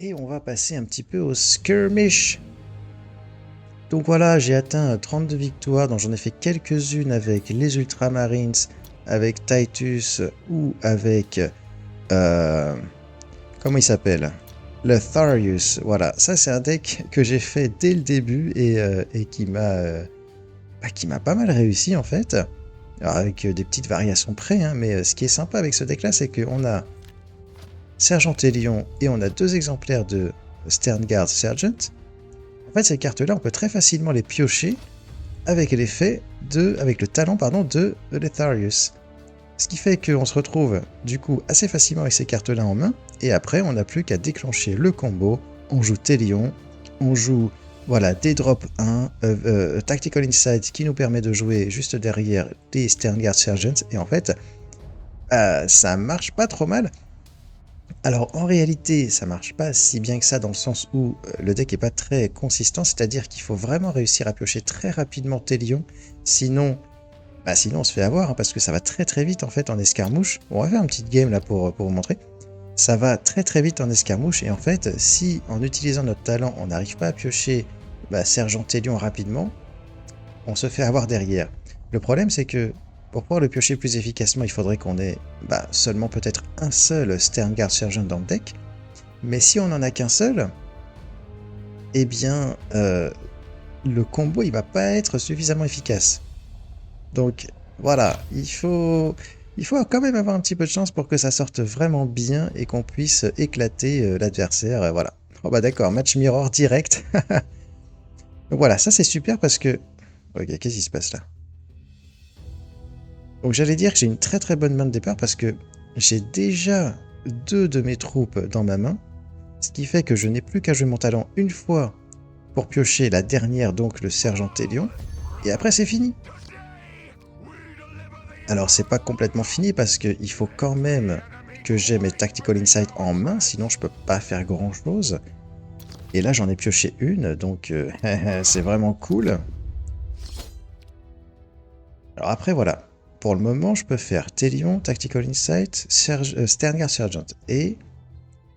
Et on va passer un petit peu au skirmish. Donc voilà, j'ai atteint 32 victoires, donc j'en ai fait quelques-unes avec les Ultramarines, avec Titus ou avec... comment il s'appelle? Le Tharius. Voilà, ça c'est un deck que j'ai fait dès le début et qui m'a pas mal réussi en fait. Alors, avec des petites variations près, hein, mais ce qui est sympa avec ce deck-là, c'est qu'on a Sergent Lion et on a 2 exemplaires de Sternguard Sergeant. En fait, ces cartes-là, on peut très facilement les piocher avec avec le talent de Letharius. Ce qui fait qu'on se retrouve du coup assez facilement avec ces cartes-là en main, et après on n'a plus qu'à déclencher le combo. On joue Télion, on joue voilà, des drop 1, Tactical Insight qui nous permet de jouer juste derrière les Sternguard Sergeants, et en fait ça marche pas trop mal. Alors en réalité, ça marche pas si bien que ça dans le sens où le deck est pas très consistant, c'est-à-dire qu'il faut vraiment réussir à piocher très rapidement Télion, sinon, sinon on se fait avoir, hein, parce que ça va très très vite en fait en escarmouche. On va faire une petite game là pour vous montrer. Ça va très très vite en escarmouche, et en fait, si en utilisant notre talent, on n'arrive pas à piocher Sergent Télion rapidement, on se fait avoir derrière. Le problème, c'est que pour pouvoir le piocher plus efficacement, il faudrait qu'on ait seulement peut-être un seul Sternguard Sergeant dans le deck. Mais si on n'en a qu'un seul, eh bien, le combo il va pas être suffisamment efficace. Donc voilà, il faut quand même avoir un petit peu de chance pour que ça sorte vraiment bien et qu'on puisse éclater l'adversaire. Voilà. Oh bah d'accord, match mirror direct. Donc voilà, ça c'est super parce que... Ok, qu'est-ce qui se passe là? Donc j'allais dire que j'ai une très très bonne main de départ parce que j'ai déjà 2 de mes troupes dans ma main, ce qui fait que je n'ai plus qu'à jouer mon talent une fois pour piocher la dernière, donc le Sergent Télion, et après c'est fini. Alors c'est pas complètement fini parce qu'il faut quand même que j'ai mes Tactical Insight en main, sinon je peux pas faire grand chose. Et là j'en ai pioché une, donc c'est vraiment cool. Alors après voilà, pour le moment je peux faire Télion, Tactical Insight, Sternguard Sergeant, et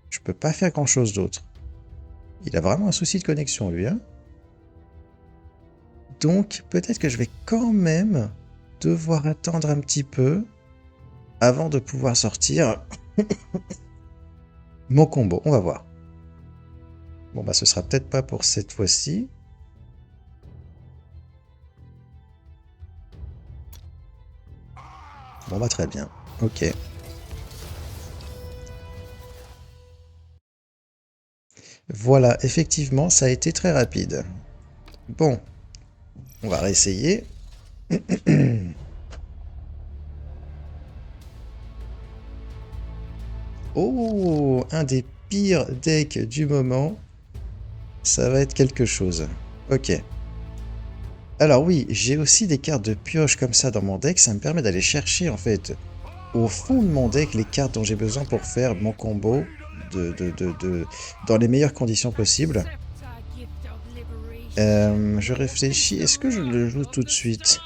je peux pas faire grand chose d'autre. Il a vraiment un souci de connexion lui, hein. Donc peut-être que je vais quand même devoir attendre un petit peu avant de pouvoir sortir mon combo. On va voir. Bon ce sera peut-être pas pour cette fois-ci. Bon très bien. Ok. Voilà, effectivement, ça a été très rapide. Bon, on va réessayer. Oh, un des pires decks du moment. Ça va être quelque chose. Ok. Alors oui, j'ai aussi des cartes de pioche comme ça dans mon deck. Ça me permet d'aller chercher en fait au fond de mon deck les cartes dont j'ai besoin pour faire mon combo dans les meilleures conditions possibles. Je réfléchis, est-ce que je le joue tout de suite?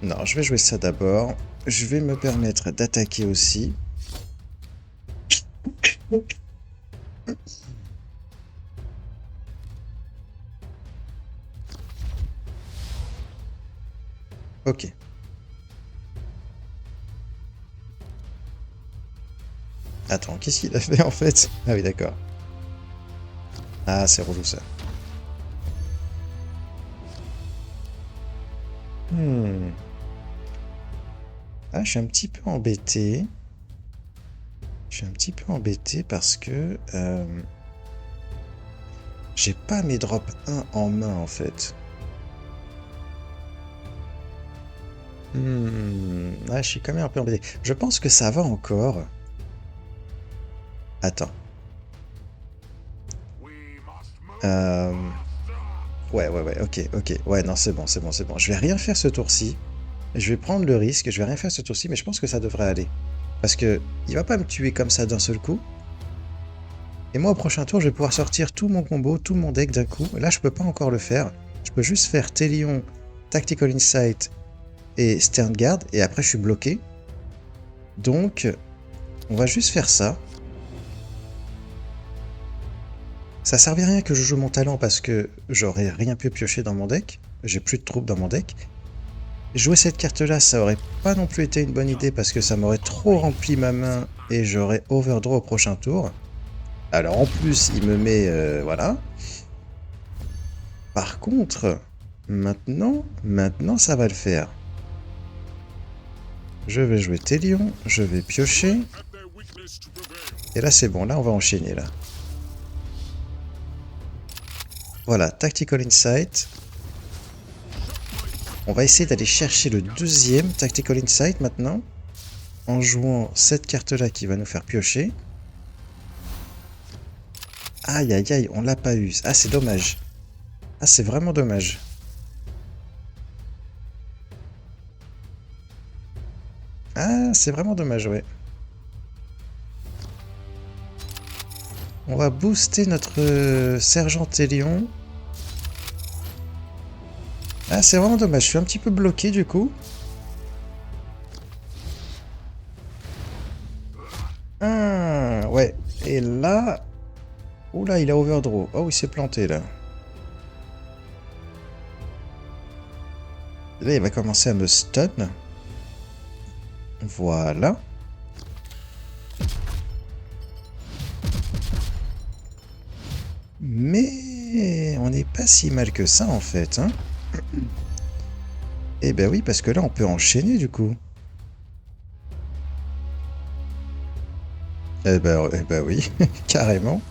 Non, je vais jouer ça d'abord. Je vais me permettre d'attaquer aussi. Ok. Attends, qu'est-ce qu'il a fait en fait? Ah oui, d'accord. Ah, c'est relou ça. Ah, je suis un petit peu embêté. Je suis un petit peu embêté parce que j'ai pas mes drop 1 en main en fait. Ah, je suis quand même un peu embêté. Je pense que ça va encore. Attends. Ouais, ok. Ouais, non, c'est bon. Je vais rien faire ce tour-ci. Je vais prendre le risque, je vais rien faire ce tour-ci, mais je pense que ça devrait aller. Parce que il va pas me tuer comme ça d'un seul coup. Et moi, au prochain tour, je vais pouvoir sortir tout mon combo, tout mon deck d'un coup. Là, je peux pas encore le faire. Je peux juste faire Télion, Tactical Insight et Sternguard, et après, je suis bloqué. Donc, On va juste faire ça. Ça servait à rien que je joue mon talent parce que j'aurais rien pu piocher dans mon deck. J'ai plus de troupes dans mon deck. Jouer cette carte-là, ça aurait pas non plus été une bonne idée parce que ça m'aurait trop rempli ma main et j'aurais overdraw au prochain tour. Alors en plus, il me met... voilà. Par contre, maintenant, ça va le faire. Je vais jouer Télion, je vais piocher. Et là c'est bon, là on va enchaîner là. Voilà, Tactical Insight. On va essayer d'aller chercher le deuxième Tactical Insight maintenant. En jouant cette carte-là qui va nous faire piocher. Aïe aïe aïe, on l'a pas eu. Ah c'est dommage. Ah c'est vraiment dommage. Ah c'est vraiment dommage, ouais. On va booster notre sergent Télion. Ah c'est vraiment dommage, je suis un petit peu bloqué du coup. Ah ouais, et là... Oula, il a overdraw. Oh, il s'est planté là. Là, il va commencer à me stun. Voilà. Mais on n'est pas si mal que ça en fait, hein. Eh ben oui, parce que là on peut enchaîner du coup. Eh ben oui, carrément.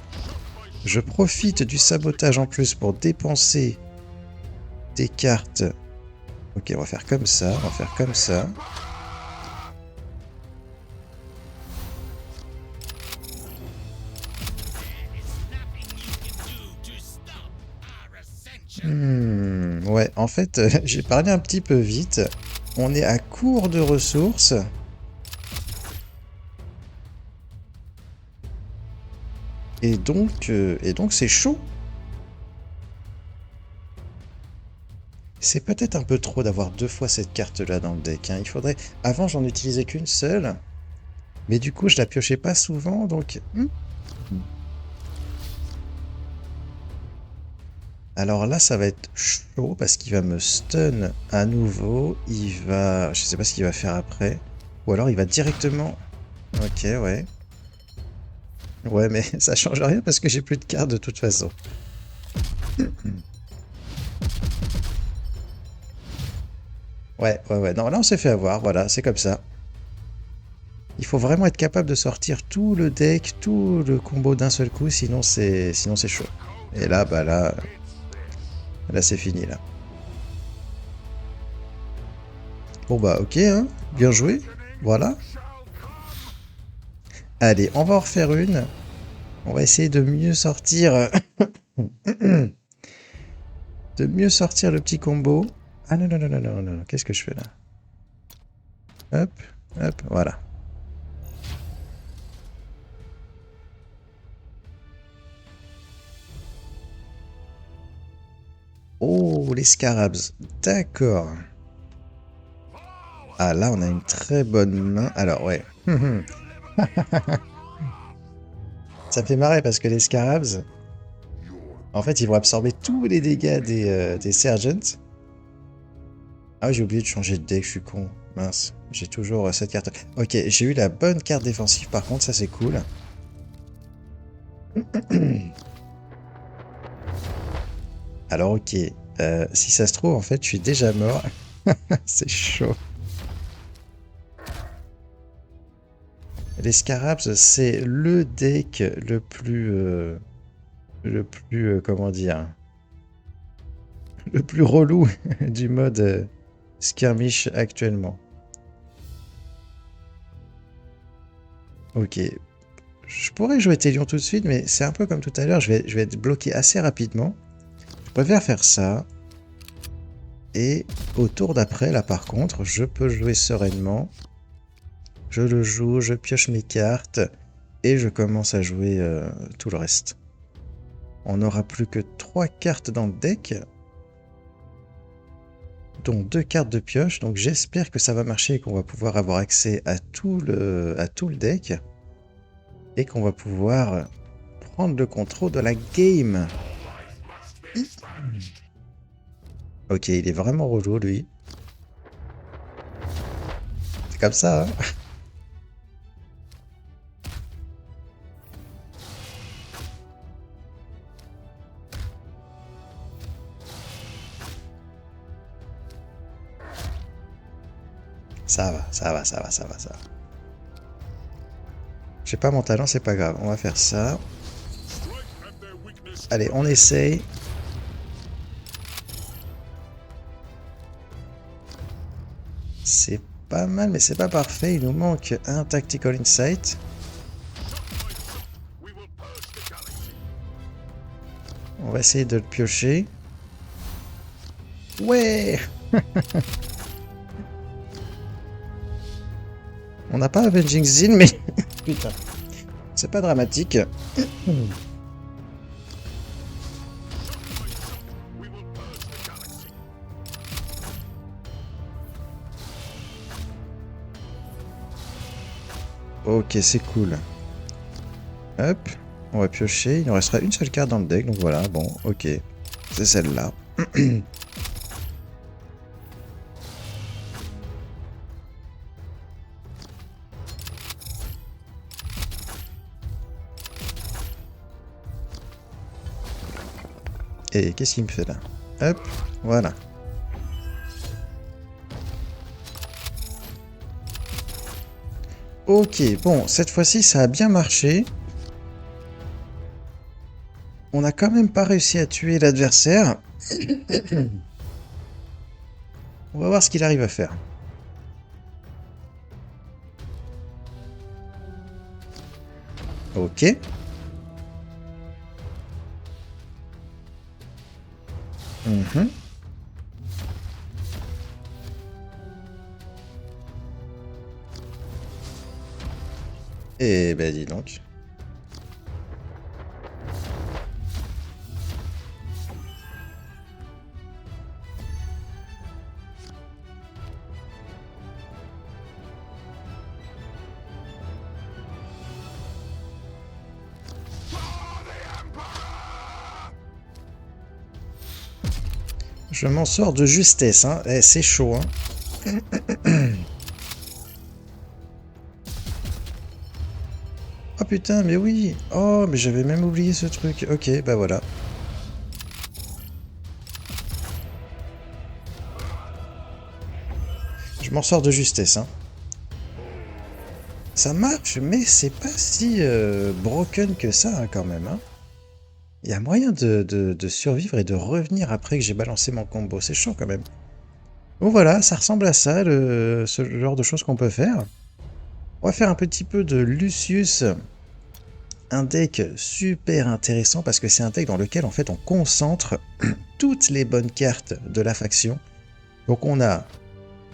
Je profite du sabotage en plus pour dépenser des cartes. Ok, on va faire comme ça, on va faire comme ça. Ouais, en fait, j'ai parlé un petit peu vite. On est à court de ressources. Et donc c'est chaud. C'est peut-être un peu trop d'avoir deux fois cette carte-là dans le deck, hein. Il faudrait... Avant, j'en utilisais qu'une seule. Mais du coup, je la piochais pas souvent, donc... Alors là, ça va être chaud parce qu'il va me stun à nouveau. Il va... Je sais pas ce qu'il va faire après. Ou alors il va directement... Ok, ouais. Ouais, mais ça change rien parce que j'ai plus de cartes de toute façon. Ouais. Non, là, on s'est fait avoir. Voilà, c'est comme ça. Il faut vraiment être capable de sortir tout le deck, tout le combo d'un seul coup, sinon c'est chaud. Et là, bah là c'est fini là. Bon bah ok, hein, bien joué, voilà. Allez, on va en refaire une. On va essayer de mieux sortir, de mieux sortir le petit combo. Ah non non non non non non, qu'est-ce que je fais là? Hop, hop, voilà. Oh, les scarabs, d'accord. Ah là, on a une très bonne main. Alors ouais. Ça me fait marrer parce que les scarabs, en fait, ils vont absorber tous les dégâts des sergeants. Ah oui, j'ai oublié de changer de deck, je suis con. Mince, j'ai toujours cette carte. Ok, j'ai eu la bonne carte défensive par contre, ça c'est cool. Alors ok, si ça se trouve, en fait, je suis déjà mort. C'est chaud. Les scarabs, c'est le deck comment dire, le plus relou du mode skirmish actuellement. Ok, je pourrais jouer Télion tout de suite, mais c'est un peu comme tout à l'heure, je vais être bloqué assez rapidement. Je préfère faire ça. Et au tour d'après, là par contre, je peux jouer sereinement. Je le joue, je pioche mes cartes et je commence à jouer tout le reste. On n'aura plus que 3 cartes dans le deck, dont 2 cartes de pioche. Donc j'espère que ça va marcher et qu'on va pouvoir avoir accès à tout le deck. et qu'on va pouvoir prendre le contrôle de la game. Ok, il est vraiment relou, lui. C'est comme ça, hein. Ça va, ça va, ça va, ça va, ça va. J'ai pas mon talent, c'est pas grave. On va faire ça. Allez, on essaye. C'est pas mal, mais c'est pas parfait. Il nous manque un Tactical Insight. On va essayer de le piocher. Ouais! On n'a pas Avenging Zin, mais... Putain. C'est pas dramatique. Ok, c'est cool. Hop, on va piocher. Il nous restera une seule carte dans le deck, donc voilà, bon, ok. C'est celle-là. Et qu'est-ce qu'il me fait là? Hop, voilà. Ok, bon, cette fois-ci, ça a bien marché. On n'a quand même pas réussi à tuer l'adversaire. On va voir ce qu'il arrive à faire. Ok. Mhm. Eh ben dis donc. Je m'en sors de justesse, hein. Eh, c'est chaud, hein. Oh putain, mais oui. Oh, mais j'avais même oublié ce truc. Ok, bah voilà. Je m'en sors de justesse, hein. Ça marche, mais c'est pas si broken que ça, hein, quand même, hein. Il y a moyen de survivre et de revenir après que j'ai balancé mon combo. C'est chaud, quand même. Bon, voilà, ça ressemble à ça, ce genre de choses qu'on peut faire. On va faire un petit peu de Lucius. Un deck super intéressant parce que c'est un deck dans lequel, en fait, on concentre toutes les bonnes cartes de la faction. Donc, on a...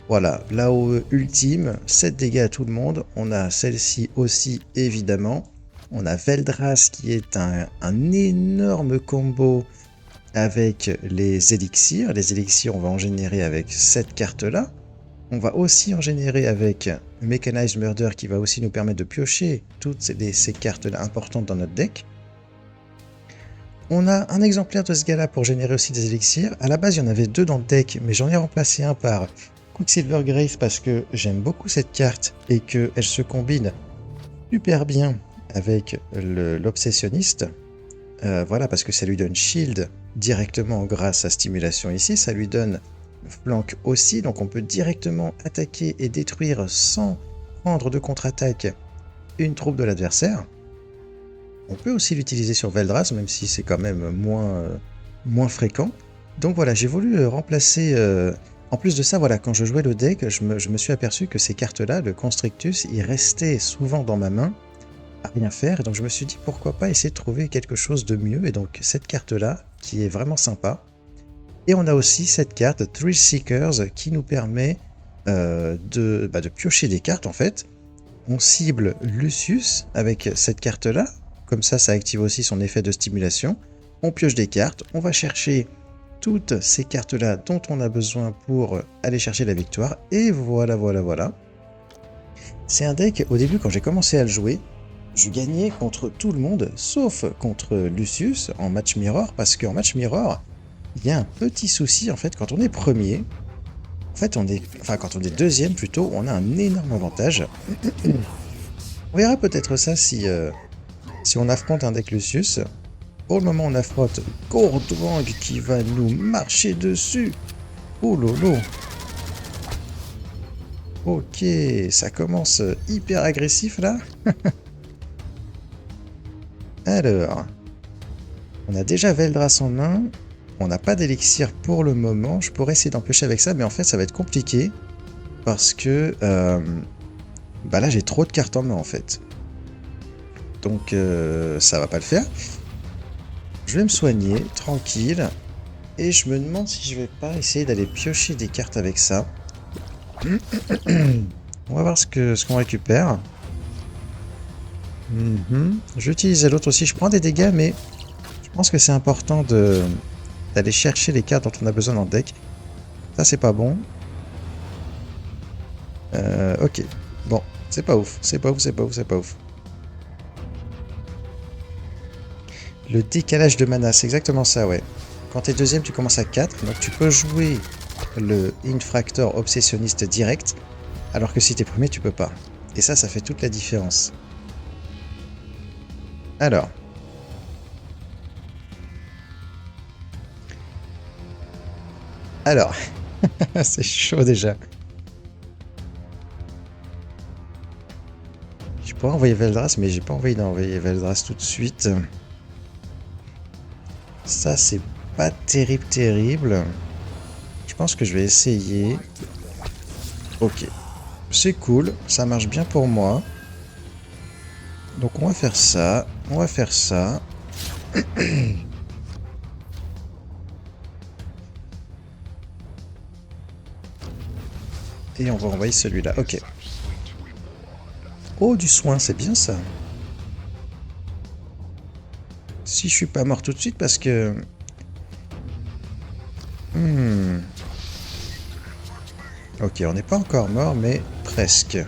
Voilà, l'AOE ultime, 7 dégâts à tout le monde. On a celle-ci aussi, évidemment. On a Veldras qui est un énorme combo avec les élixirs. Les élixirs, on va en générer avec cette carte-là. On va aussi en générer avec Mechanized Murder qui va aussi nous permettre de piocher toutes ces cartes-là importantes dans notre deck. On a un exemplaire de ce gars-là pour générer aussi des élixirs. À la base, il y en avait deux dans le deck, mais j'en ai remplacé un par Quicksilver Grace parce que j'aime beaucoup cette carte et qu'elle se combine super bien avec l'obsessionniste. Voilà, parce que ça lui donne shield directement grâce à stimulation ici, ça lui donne flank aussi, donc on peut directement attaquer et détruire sans prendre de contre-attaque une troupe de l'adversaire. On peut aussi l'utiliser sur Veldras, même si c'est quand même moins fréquent. Donc voilà, j'ai voulu remplacer... En plus de ça, voilà, quand je jouais le deck, je me suis aperçu que ces cartes-là, le Constrictus, il restait souvent dans ma main à rien faire. Et donc je me suis dit, pourquoi pas essayer de trouver quelque chose de mieux. Et donc cette carte-là, qui est vraiment sympa. Et on a aussi cette carte, Thrill Seekers, qui nous permet de piocher des cartes, en fait. On cible Lucius avec cette carte-là. Comme ça active aussi son effet de stimulation. On pioche des cartes, on va chercher toutes ces cartes-là dont on a besoin pour aller chercher la victoire. Et voilà, voilà, voilà. C'est un deck, au début, quand j'ai commencé à le jouer, je gagnais contre tout le monde, sauf contre Lucius en match mirror, parce qu'en match mirror, il y a un petit souci en fait, quand on est premier, en fait quand on est deuxième plutôt, on a un énorme avantage. On verra peut-être ça si on affronte un deck Lucius. Pour le moment, on affronte Gourdrang qui va nous marcher dessus. Oh lolo. Ok, ça commence hyper agressif là. Alors, on a déjà Veldras en main. On n'a pas d'élixir pour le moment. Je pourrais essayer d'empêcher avec ça, mais en fait, ça va être compliqué. Parce que bah là, j'ai trop de cartes en main en fait. Donc, ça va pas le faire. Je vais me soigner, tranquille. Et je me demande si je vais pas essayer d'aller piocher des cartes avec ça. On va voir ce qu'on récupère. Je vais utiliser l'autre aussi. Je prends des dégâts, mais je pense que c'est important d'aller chercher les cartes dont on a besoin dans le deck. Ça, c'est pas bon. Ok. Bon, c'est pas ouf. C'est pas ouf, c'est pas ouf, c'est pas ouf. Le décalage de mana, c'est exactement ça, ouais. Quand t'es deuxième, tu commences à 4, donc tu peux jouer le Infractor Obsessionniste direct, alors que si t'es premier, tu peux pas. Et ça fait toute la différence. Alors. C'est chaud déjà. Je pourrais envoyer Veldras, mais j'ai pas envie d'envoyer Veldras tout de suite. Ça, c'est pas terrible. Je pense que je vais essayer. Ok. C'est cool, ça marche bien pour moi. Donc on va faire ça, on va faire ça. Et on va envoyer celui-là, ok. Oh, du soin, c'est bien ça. Si je suis pas mort tout de suite parce que... Ok, on n'est pas encore mort, mais presque.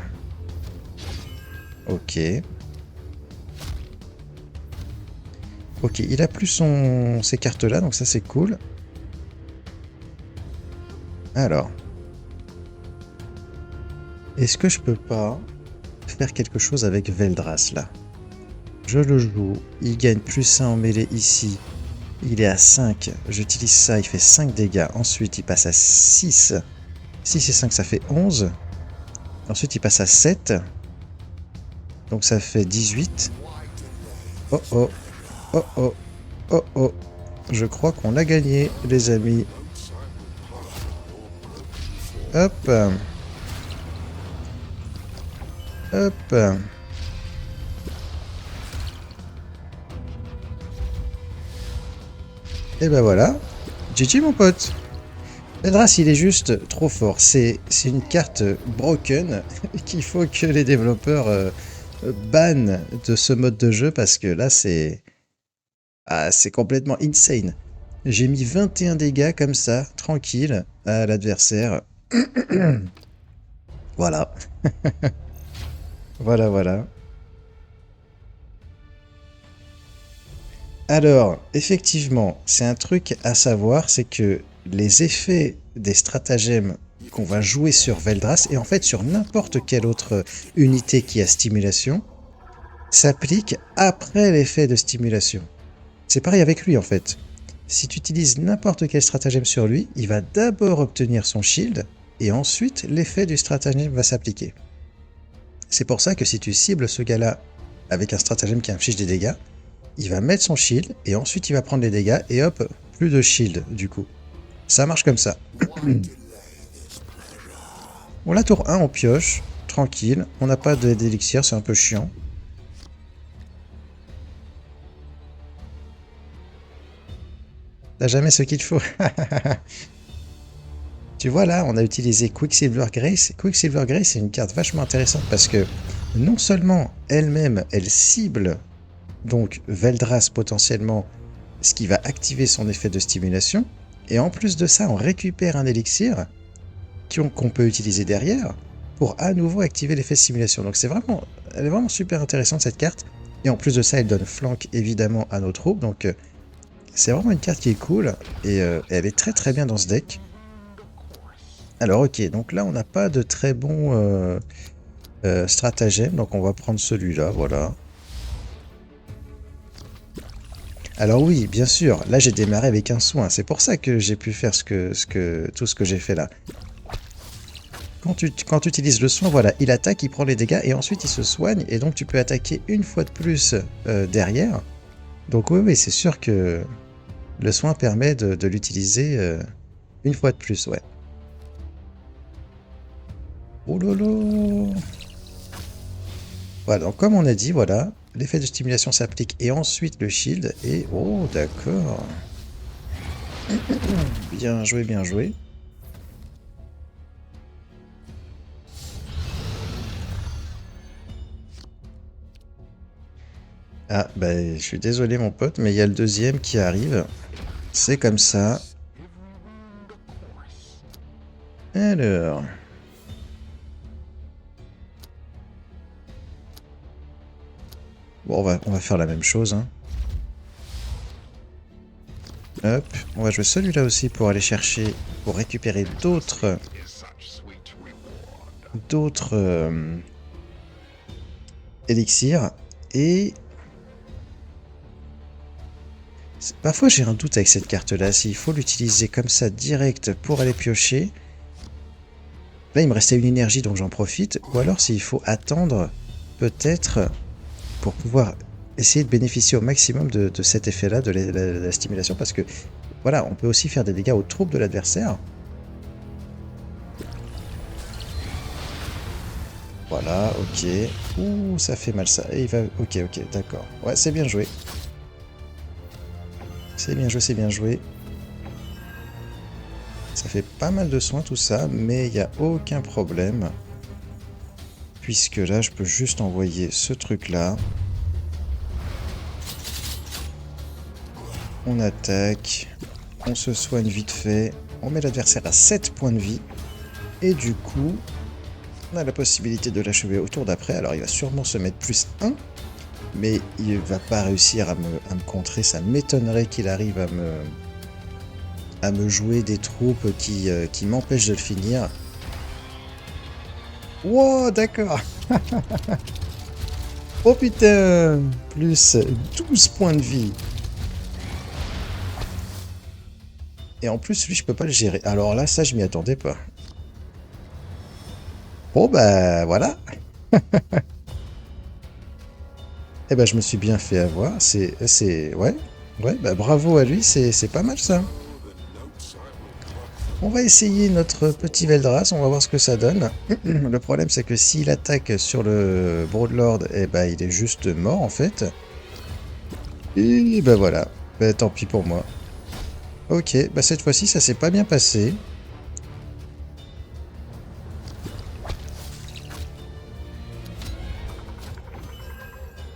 Ok. Ok, il a plus ces cartes-là, donc ça c'est cool. Alors. Est-ce que je peux pas faire quelque chose avec Veldras, là? Je le joue, il gagne plus 1 en mêlée ici. Il est à 5, j'utilise ça, il fait 5 dégâts. Ensuite, il passe à 6. 6 et 5, ça fait 11. Ensuite, il passe à 7. Donc ça fait 18. Oh oh, oh oh, oh oh. Je crois qu'on l'a gagné, les amis. Hop. Hop. Et ben voilà. GG mon pote. Veldras, il est juste trop fort. C'est une carte broken qu'il faut que les développeurs bannent de ce mode de jeu parce que là, c'est complètement insane. J'ai mis 21 dégâts comme ça, tranquille, à l'adversaire. Voilà. Voilà. Alors, effectivement, c'est un truc à savoir, c'est que les effets des stratagèmes qu'on va jouer sur Veldras, et en fait sur n'importe quelle autre unité qui a stimulation, s'appliquent après l'effet de stimulation. C'est pareil avec lui en fait. Si tu utilises n'importe quel stratagème sur lui, il va d'abord obtenir son shield, et ensuite l'effet du stratagème va s'appliquer. C'est pour ça que si tu cibles ce gars-là avec un stratagème qui inflige des dégâts, il va mettre son shield, et ensuite il va prendre les dégâts, et hop, plus de shield du coup. Ça marche comme ça. Bon, la tour 1, on pioche, tranquille, on n'a pas d'élixir, c'est un peu chiant. T'as jamais ce qu'il faut. Tu vois là, on a utilisé Quicksilver Grace. Quicksilver Grace, c'est une carte vachement intéressante parce que non seulement elle-même, elle cible donc Veldras potentiellement, ce qui va activer son effet de stimulation, et en plus de ça, on récupère un élixir qu'on peut utiliser derrière pour à nouveau activer l'effet de stimulation. Donc elle est vraiment super intéressante cette carte. Et en plus de ça, elle donne flank évidemment à nos troupes. Donc c'est vraiment une carte qui est cool. Et elle est très très bien dans ce deck. Alors ok, donc là on n'a pas de très bon stratagème. Donc on va prendre celui-là, voilà. Alors oui, bien sûr, là j'ai démarré avec un soin. C'est pour ça que j'ai pu faire tout ce que j'ai fait là. Quand tu utilises le soin, voilà, il attaque, il prend les dégâts et ensuite il se soigne. Et donc tu peux attaquer une fois de plus derrière. Donc oui, oui, c'est sûr que le soin permet de l'utiliser une fois de plus, ouais. Oh lolo! Voilà, donc comme on a dit, voilà, l'effet de stimulation s'applique et ensuite le shield. Et oh, d'accord. Bien joué, bien joué. Ah, bah, je suis désolé, mon pote, mais il y a le deuxième qui arrive. C'est comme ça. Alors. Bon, on va faire la même chose, hein. Hop, on va jouer celui-là aussi pour aller chercher, pour récupérer d'autres élixirs. Et parfois j'ai un doute avec cette carte-là, s'il faut l'utiliser comme ça direct pour aller piocher. Là il me restait une énergie donc j'en profite, ou alors s'il faut attendre peut-être pour pouvoir essayer de bénéficier au maximum de cet effet-là, de la stimulation, parce que voilà, on peut aussi faire des dégâts aux troupes de l'adversaire. Voilà, ok. Ouh, ça fait mal ça. Et il va... Ok, ok, d'accord. Ouais, c'est bien joué. C'est bien joué, c'est bien joué. Ça fait pas mal de soins tout ça, mais il n'y a aucun problème. Puisque là, je peux juste envoyer ce truc-là. On attaque. On se soigne vite fait. On met l'adversaire à 7 points de vie. Et du coup, on a la possibilité de l'achever au tour d'après. Alors, il va sûrement se mettre plus 1. Mais il va pas réussir à me contrer. Ça m'étonnerait qu'il arrive à me jouer des troupes qui m'empêchent de le finir. Wow, d'accord. Oh putain, plus 12 points de vie. Et en plus, lui, je peux pas le gérer. Alors là, ça, je m'y attendais pas. Bon, bah, voilà. Eh ben, je me suis bien fait avoir. Ouais. Ouais, bah, bravo à lui, c'est pas mal, ça. On va essayer notre petit Veldras, on va voir ce que ça donne. Le problème, c'est que s'il attaque sur le Broadlord, eh ben, il est juste mort, en fait. Et ben voilà. Ben, tant pis pour moi. Ok, bah cette fois-ci, ça s'est pas bien passé.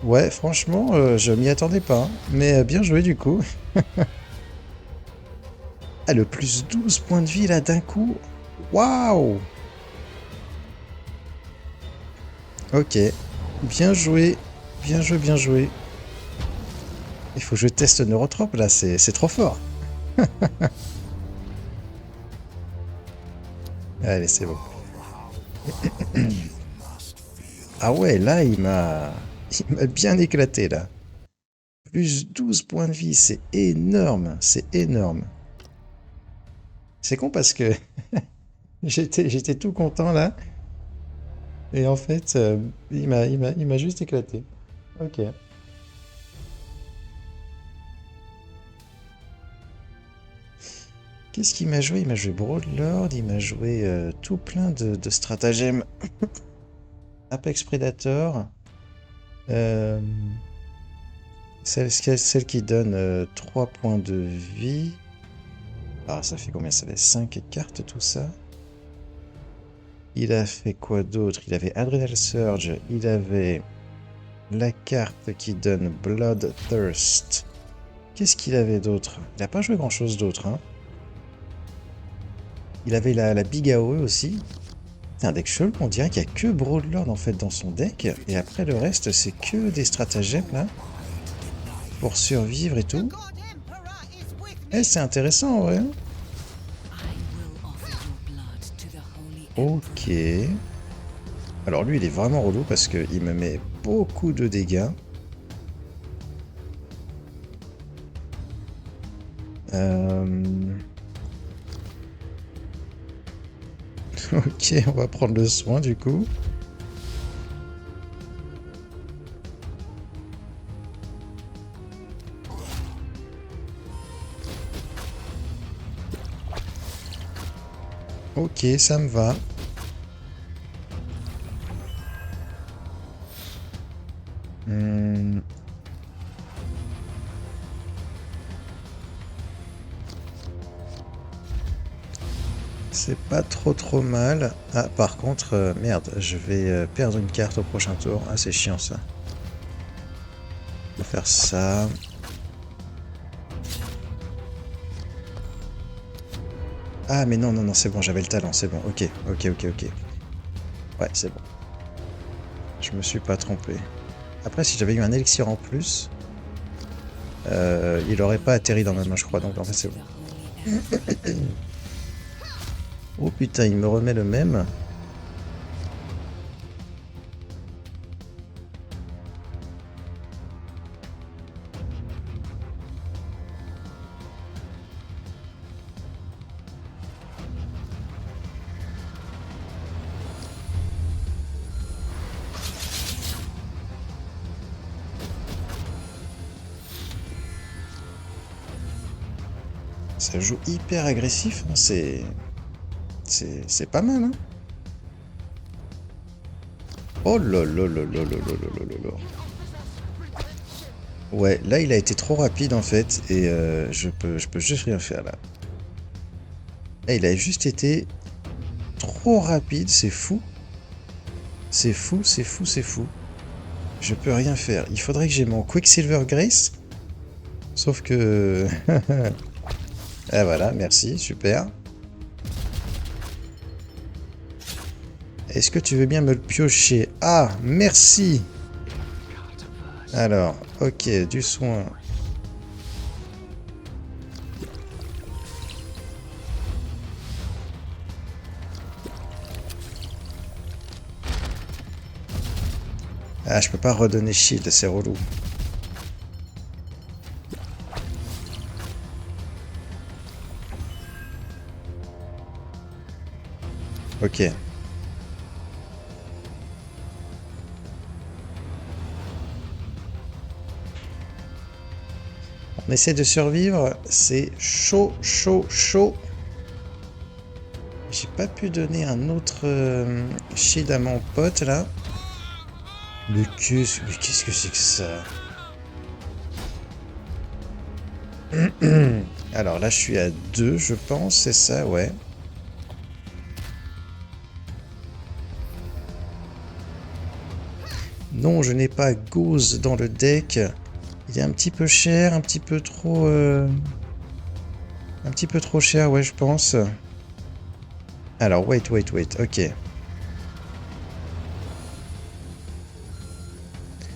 Ouais, franchement, je m'y attendais pas, hein. Mais bien joué du coup. Ah, le plus 12 points de vie là d'un coup. Waouh! Ok, bien joué. Bien joué, bien joué. Il faut que je teste Neurotrope là, c'est trop fort. Allez, c'est bon. Ah ouais, là, il m'a bien éclaté là. Plus 12 points de vie, c'est énorme, c'est énorme. C'est con parce que j'étais tout content là. Et en fait, il m'a juste éclaté. Ok. Qu'est-ce qu'il m'a joué? Il m'a joué Broadlord, il m'a joué tout plein de stratagèmes. Apex Predator. euh, celle qui donne 3 points de vie. Ah, ça fait combien? Ça fait 5 cartes tout ça. Il a fait quoi d'autre? Il avait Adrenal Surge, il avait la carte qui donne Bloodthirst. Qu'est-ce qu'il avait d'autre? Il n'a pas joué grand-chose d'autre, hein. Il avait la Big AOE aussi. C'est un deck chelou, on dirait qu'il n'y a que Broadlord en fait dans son deck, et après le reste c'est que des stratagèmes là, pour survivre et tout. Eh, c'est intéressant en vrai. Ok. Alors lui il est vraiment relou parce qu'il me met beaucoup de dégâts. Ok, on va prendre le soin du coup. Ok, ça me va. C'est pas trop mal. Ah, par contre, merde, je vais perdre une carte au prochain tour. Ah, c'est chiant ça. On va faire ça. Ah, mais non, non, non, c'est bon, j'avais le talent, c'est bon. Ok. Ouais, c'est bon. Je me suis pas trompé. Après, si j'avais eu un élixir en plus, il aurait pas atterri dans ma main, je crois. Donc en fait, c'est bon. Oh putain, il me remet le même. Ça joue hyper agressif, hein. C'est pas mal, hein. Oh là là là là là là là là là. Ouais, là il a été trop rapide en fait, et je peux juste rien faire là. Là il a juste été trop rapide, c'est fou. C'est fou, c'est fou, c'est fou. Je peux rien faire. Il faudrait que j'ai mon Quicksilver Grace. Sauf que... Ah voilà, merci, super. Est-ce que tu veux bien me le piocher? Ah, merci. Alors, ok, du soin. Ah, je peux pas redonner shield, c'est relou. Ok. On essaie de survivre, c'est chaud, chaud, chaud. J'ai pas pu donner un autre shield à mon pote là. Mais qu'est-ce que c'est que ça? Alors là, je suis à 2, je pense, c'est ça, ouais. Non, je n'ai pas Gauze dans le deck. Il est un petit peu cher, un petit peu trop... Un petit peu trop cher, ouais, je pense. Alors, wait, ok.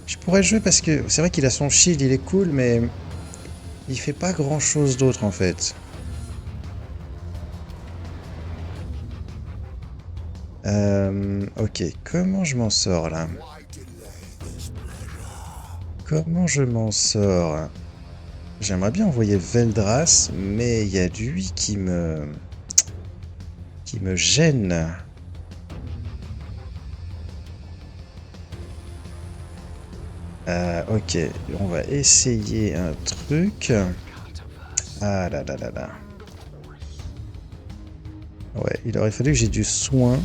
Je pourrais jouer parce que c'est vrai qu'il a son shield, il est cool, mais il fait pas grand chose d'autre en fait. Ok, comment je m'en sors là? Comment je m'en sors? J'aimerais bien envoyer Veldras, mais il y a lui qui me gêne. Ok, on va essayer un truc. Ah là là là là. Ouais, il aurait fallu que j'ai du soin.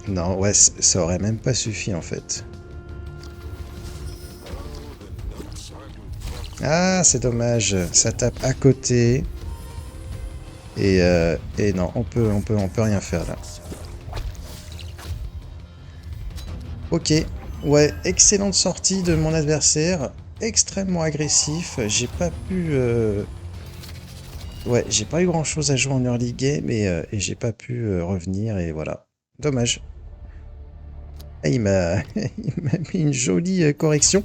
Non, ouais, ça aurait même pas suffi en fait. Ah, c'est dommage, ça tape à côté. Et non, on peut rien faire là. Ok, ouais, excellente sortie de mon adversaire, extrêmement agressif. J'ai pas pu Ouais, j'ai pas eu grand chose à jouer en early game et j'ai pas pu revenir et voilà. Dommage. Ah, il m'a mis une jolie correction.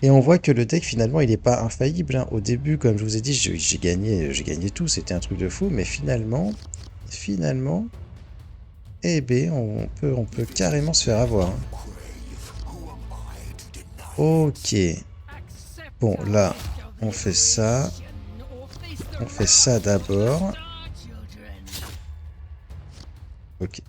Et on voit que le deck finalement il est pas infaillible, hein. Au début, comme je vous ai dit, j'ai gagné tout, c'était un truc de fou, mais finalement, eh ben on peut carrément se faire avoir, hein. Ok. Bon, là, on fait ça. On fait ça d'abord. Ok.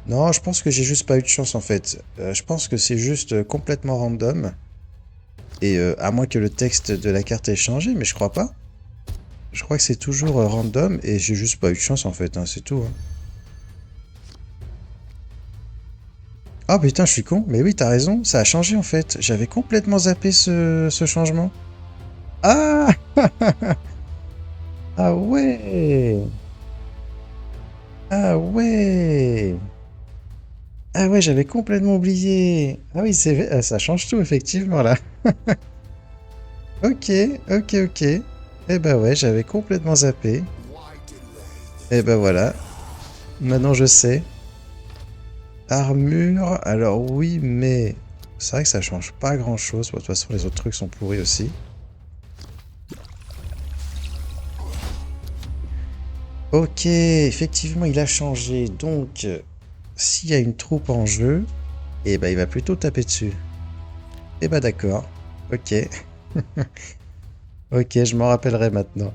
Non, je pense que j'ai juste pas eu de chance en fait. Je pense que c'est juste complètement random. Et à moins que le texte de la carte ait changé, mais je crois pas. Je crois que c'est toujours random et j'ai juste pas eu de chance en fait, hein, c'est tout, hein. Ah putain, je suis con. Mais oui, t'as raison, ça a changé en fait. J'avais complètement zappé ce changement. Ah! Ah ouais! Ah ouais! Ah ouais, j'avais complètement oublié. Ah oui, ça change tout effectivement là. Ok, ok. Eh ben ouais, j'avais complètement zappé. Eh ben voilà, maintenant je sais. Armure, alors oui, mais c'est vrai que ça change pas grand-chose. Bon, de toute façon, les autres trucs sont pourris aussi. Ok, effectivement, il a changé. Donc, s'il y a une troupe en jeu, eh ben, il va plutôt taper dessus. Eh ben, d'accord. Ok. Ok, je m'en rappellerai maintenant.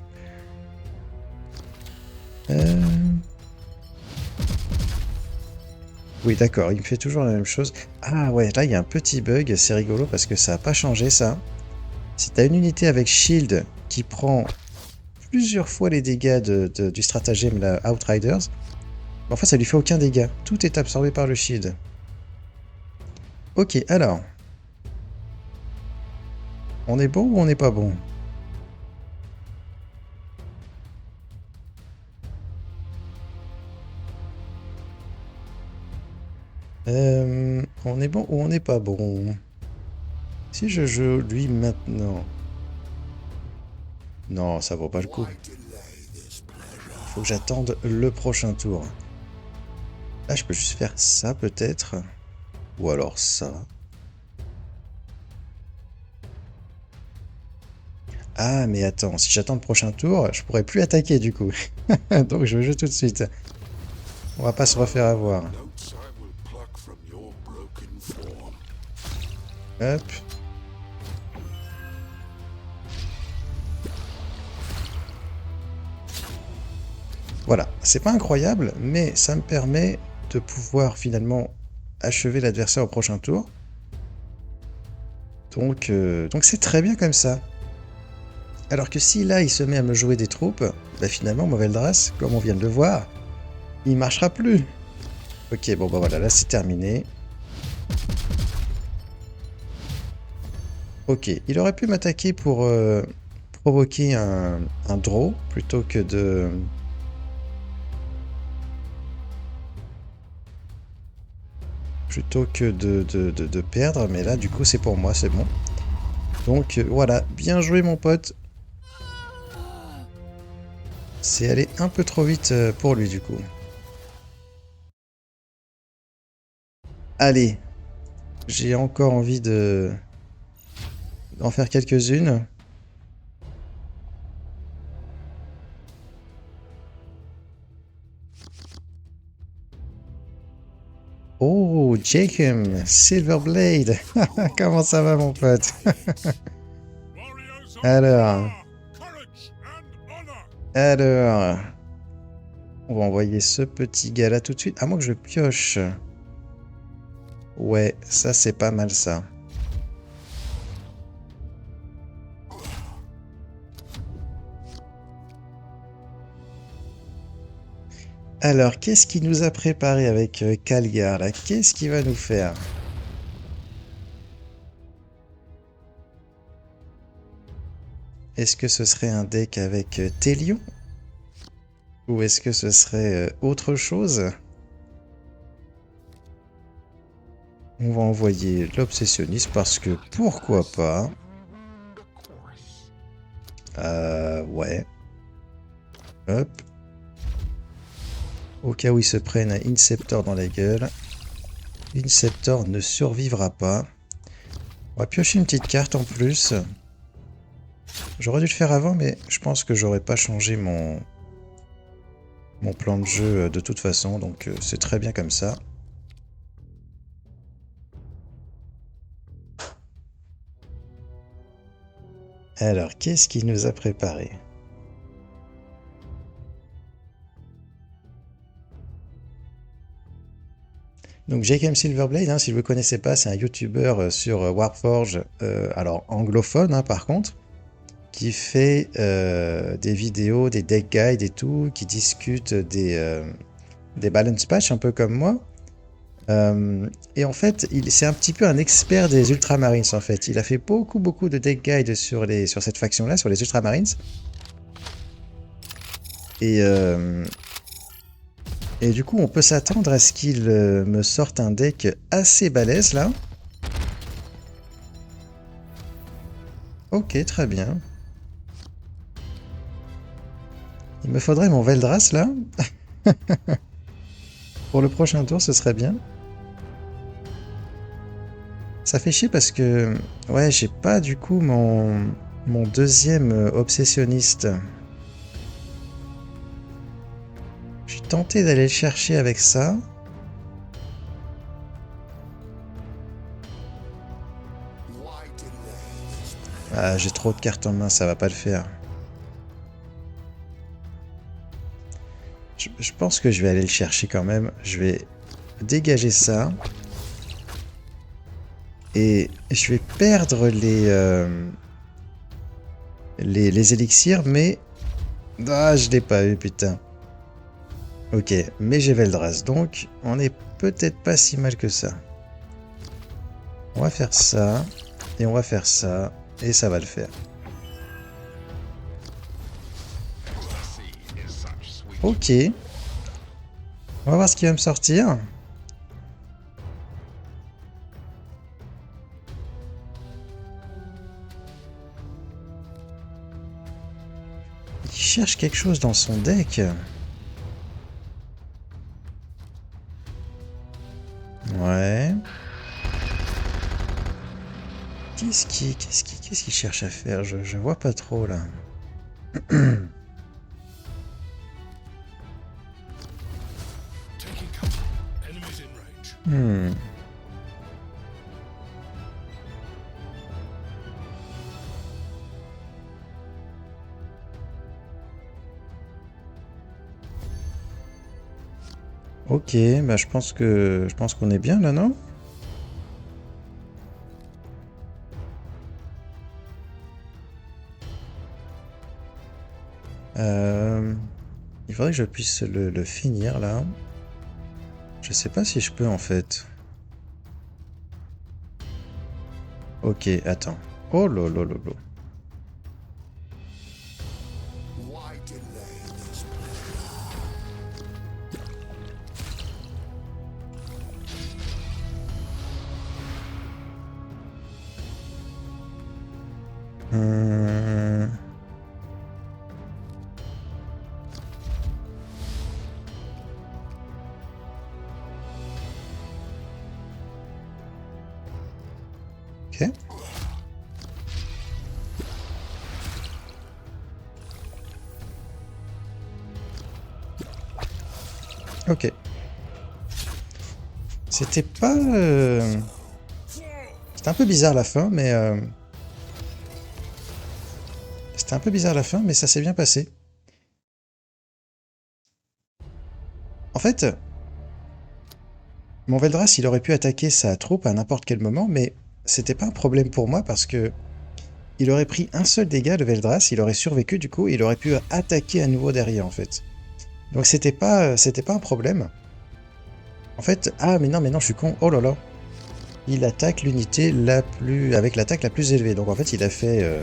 Euh, Oui, d'accord, il me fait toujours la même chose. Ah ouais, là, il y a un petit bug, c'est rigolo parce que ça n'a pas changé, ça. Si t'as une unité avec shield qui prend plusieurs fois les dégâts du stratagème, la Outriders, en fait, ça lui fait aucun dégât. Tout est absorbé par le shield. Ok, alors, on est bon ou on n'est pas bon? On est bon ou on n'est pas bon? Si je joue lui maintenant... Non, ça vaut pas le coup. Il faut que j'attende le prochain tour. Là, je peux juste faire ça peut-être. Ou alors ça. Ah, mais attends, si j'attends le prochain tour, je pourrais plus attaquer du coup. Donc je joue tout de suite. On va pas se refaire avoir. Hop. Voilà, c'est pas incroyable, mais ça me permet de pouvoir finalement achever l'adversaire au prochain tour. Donc c'est très bien comme ça. Alors que si là il se met à me jouer des troupes, bah finalement Moveldras, comme on vient de le voir, il marchera plus. Ok, bon bah voilà, là c'est terminé. Ok, il aurait pu m'attaquer pour provoquer un draw plutôt que de perdre, mais là du coup c'est pour moi, c'est bon. Donc voilà, bien joué mon pote. C'est allé un peu trop vite pour lui du coup. Allez, j'ai encore envie d'en faire quelques-unes. Oh, Jacob, Silverblade. Comment ça va mon pote? Alors, alors, on va envoyer ce petit gars là tout de suite. À moins que je pioche. Ouais, ça c'est pas mal ça. Alors, qu'est-ce qu'il nous a préparé avec Calgar là? Qu'est-ce qu'il va nous faire? Est-ce que ce serait un deck avec Télion? Ou est-ce que ce serait autre chose? On va envoyer l'obsessionniste parce que pourquoi pas. Ouais. Hop. Au cas où ils se prennent un Inceptor dans la gueule. Inceptor ne survivra pas. On va piocher une petite carte en plus. J'aurais dû le faire avant, mais je pense que j'aurais pas changé mon plan de jeu de toute façon, donc c'est très bien comme ça. Alors, qu'est-ce qu'il nous a préparé? Donc JKM Silverblade, hein, si vous ne le connaissez pas, c'est un YouTuber sur Warforge, alors anglophone par contre, qui fait des vidéos, des deck guides et tout, qui discute des balance patch un peu comme moi. Et en fait, c'est un petit peu un expert des Ultramarines en fait. Il a fait beaucoup de deck guides sur cette faction-là, sur les Ultramarines. Et du coup, on peut s'attendre à ce qu'il me sorte un deck assez balèze là. Ok, très bien. Il me faudrait mon Veldras là. Pour le prochain tour, ce serait bien. Ça fait chier parce que... Ouais, j'ai pas du coup mon deuxième obsessionniste. J'ai tenté d'aller le chercher avec ça. Ah, j'ai trop de cartes en main, ça va pas le faire. Je pense que je vais aller le chercher quand même. Je vais dégager ça. Et je vais perdre les élixirs, mais... Ah, je l'ai pas eu, putain. Ok, mais j'ai Veldras, donc on est peut-être pas si mal que ça. On va faire ça, et on va faire ça, et ça va le faire. Ok. On va voir ce qui va me sortir. Il cherche quelque chose dans son deck. Ouais. Qu'est-ce qu'il cherche à faire? Je vois pas trop là. Hmm. Ok, bah je pense qu'on est bien là, non? Il faudrait que je puisse le finir là. Je sais pas si je peux en fait. Ok, attends. Oh lolo. Ok. Ok. C'était pas... C'était un peu bizarre la fin, mais... C'était un peu bizarre la fin, mais ça s'est bien passé. En fait, mon Veldras, il aurait pu attaquer sa troupe à n'importe quel moment, mais c'était pas un problème pour moi parce que il aurait pris un seul dégât de Veldras, il aurait survécu du coup, il aurait pu attaquer à nouveau derrière en fait. Donc c'était pas un problème. En fait, ah mais non, je suis con, oh là là. Il attaque l'unité avec l'attaque la plus élevée. Donc en fait, il a fait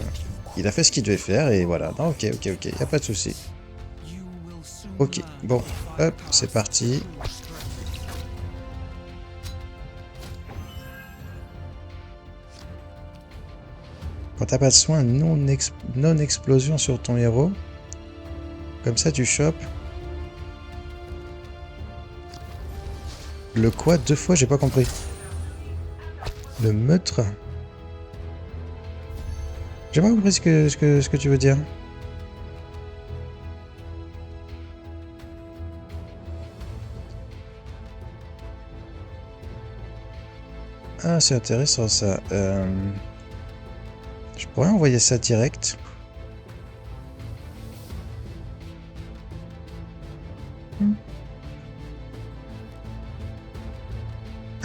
ce qu'il devait faire et voilà. Non, ok, y a pas de souci. Ok, bon, hop, c'est parti. Quand t'as pas de soin, non-explosion sur ton héros. Comme ça, tu chopes. Le quoi? 2 fois, j'ai pas compris. Le meurtre? J'ai pas compris ce que tu veux dire. Ah, c'est intéressant ça. Je pourrais envoyer ça direct.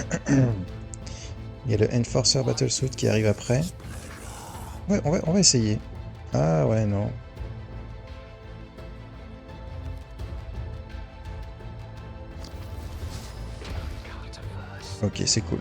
Il y a le Enforcer Battlesuit qui arrive après. Ouais, on va essayer. Ah ouais, non. Ok, c'est cool.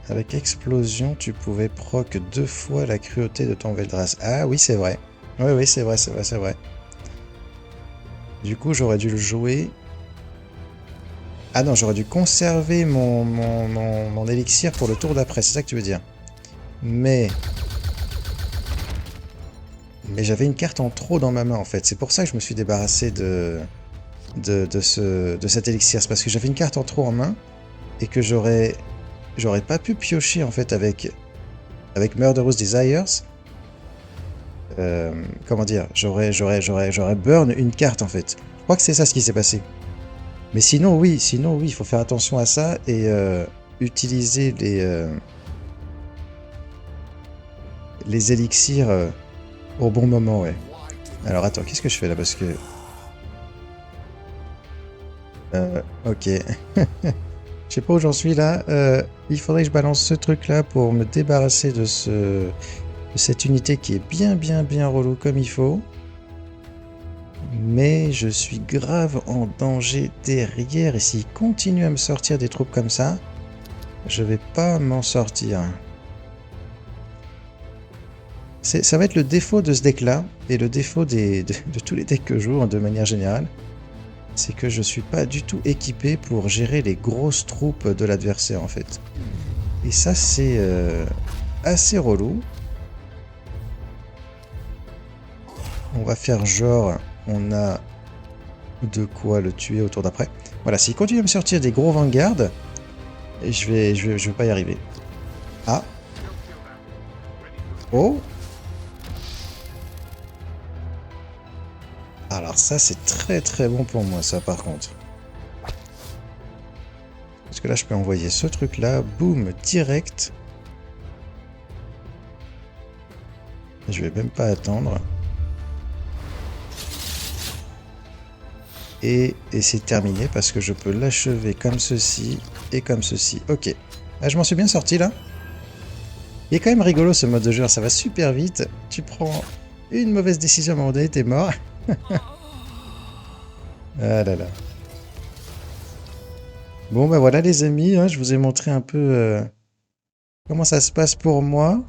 Avec explosion, tu pouvais proc 2 fois la cruauté de ton Veldras. Ah oui, c'est vrai. Oui, oui, c'est vrai, c'est vrai, c'est vrai. Du coup, j'aurais dû le jouer. Ah non, j'aurais dû conserver mon élixir pour le tour d'après, c'est ça que tu veux dire. Mais j'avais une carte en trop dans ma main en fait. C'est pour ça que je me suis débarrassé de cet élixir. C'est parce que j'avais une carte en trop en main et que j'aurais pas pu piocher en fait avec Murderous Desires. Comment dire, j'aurais burn une carte en fait. Je crois que c'est ça ce qui s'est passé. Mais sinon oui, il faut faire attention à ça et utiliser les élixirs au bon moment, ouais. Alors attends, qu'est-ce que je fais là parce que... ok. Je sais pas où j'en suis là. Il faudrait que je balance ce truc là pour me débarrasser de cette unité qui est bien relou comme il faut. Mais je suis grave en danger derrière et s'il continue à me sortir des troupes comme ça, je vais pas m'en sortir. Ça va être le défaut de ce deck là et le défaut de tous les decks que je joue de manière générale. C'est que je suis pas du tout équipé pour gérer les grosses troupes de l'adversaire en fait. Et ça c'est assez relou. On va faire genre, on a de quoi le tuer au tour d'après. Voilà, s'il continue à me sortir des gros vanguards, je vais pas y arriver. Ah. Oh. Alors ça c'est très bon pour moi ça par contre. Parce que là je peux envoyer ce truc là, boum, direct. Je vais même pas attendre. Et c'est terminé parce que je peux l'achever comme ceci et comme ceci. Ok. Ah, je m'en suis bien sorti là. Il est quand même rigolo ce mode de jeu, ça va super vite. Tu prends une mauvaise décision à un moment donné, t'es mort. Ah là là. Bon bah voilà les amis, hein, je vous ai montré un peu comment ça se passe pour moi.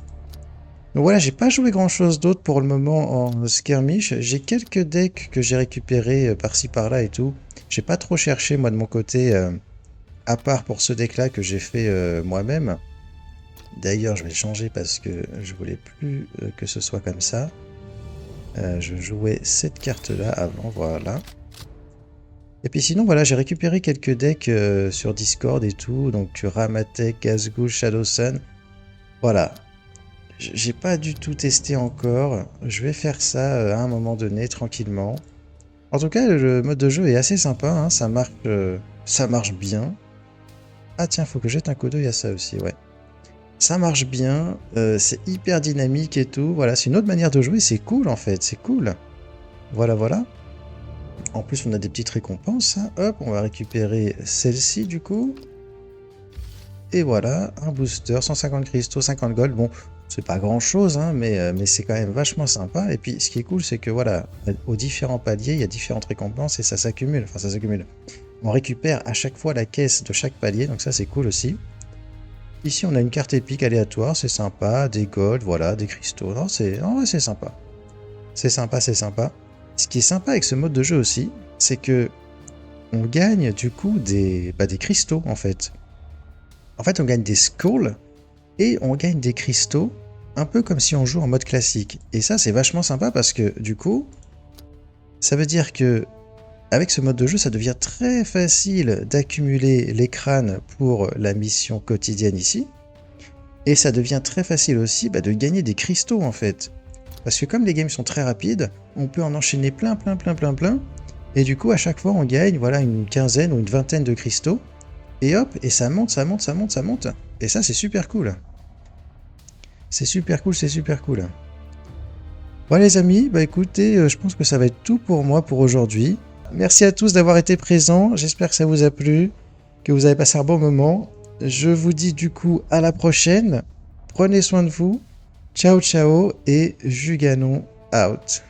Donc voilà, j'ai pas joué grand chose d'autre pour le moment en skirmish. J'ai quelques decks que j'ai récupérés par-ci par-là et tout. J'ai pas trop cherché moi de mon côté, à part pour ce deck là que j'ai fait moi-même. D'ailleurs je vais le changer parce que je voulais plus que ce soit comme ça. Je jouais cette carte là avant, voilà. Et puis sinon voilà, j'ai récupéré quelques decks sur Discord et tout. Donc tu Ramatech, Gazgul, Shadowsun. Voilà. J'ai pas du tout testé encore. Je vais faire ça à un moment donné, tranquillement. En tout cas, le mode de jeu est assez sympa, hein, ça marche bien. Ah tiens, faut que je jette un coup d'œil à ça aussi, ouais. Ça marche bien, c'est hyper dynamique et tout. Voilà, c'est une autre manière de jouer, c'est cool en fait, c'est cool. Voilà, voilà. En plus, on a des petites récompenses. Hein. Hop, on va récupérer celle-ci du coup. Et voilà, un booster, 150 cristaux, 50 gold. Bon, c'est pas grand chose, hein, mais c'est quand même vachement sympa. Et puis ce qui est cool, c'est que voilà, aux différents paliers, il y a différentes récompenses et ça s'accumule. Enfin, ça s'accumule. On récupère à chaque fois la caisse de chaque palier, donc ça c'est cool aussi. Ici on a une carte épique aléatoire, c'est sympa, des golds, voilà, des cristaux. Non, c'est sympa. C'est sympa, c'est sympa. Ce qui est sympa avec ce mode de jeu aussi, c'est que on gagne du coup des cristaux en fait. En fait on gagne des skulls et on gagne des cristaux un peu comme si on joue en mode classique. Et ça c'est vachement sympa parce que du coup, ça veut dire que avec ce mode de jeu, ça devient très facile d'accumuler les crânes pour la mission quotidienne ici. Et ça devient très facile aussi de gagner des cristaux en fait. Parce que comme les games sont très rapides, on peut en enchaîner plein. Et du coup, à chaque fois, on gagne voilà, une quinzaine ou une vingtaine de cristaux. Et hop, et ça monte. Et ça, c'est super cool. C'est super cool. Bon les amis, écoutez, je pense que ça va être tout pour moi pour aujourd'hui. Merci à tous d'avoir été présents, j'espère que ça vous a plu, que vous avez passé un bon moment. Je vous dis du coup à la prochaine, prenez soin de vous, ciao et Juganon out.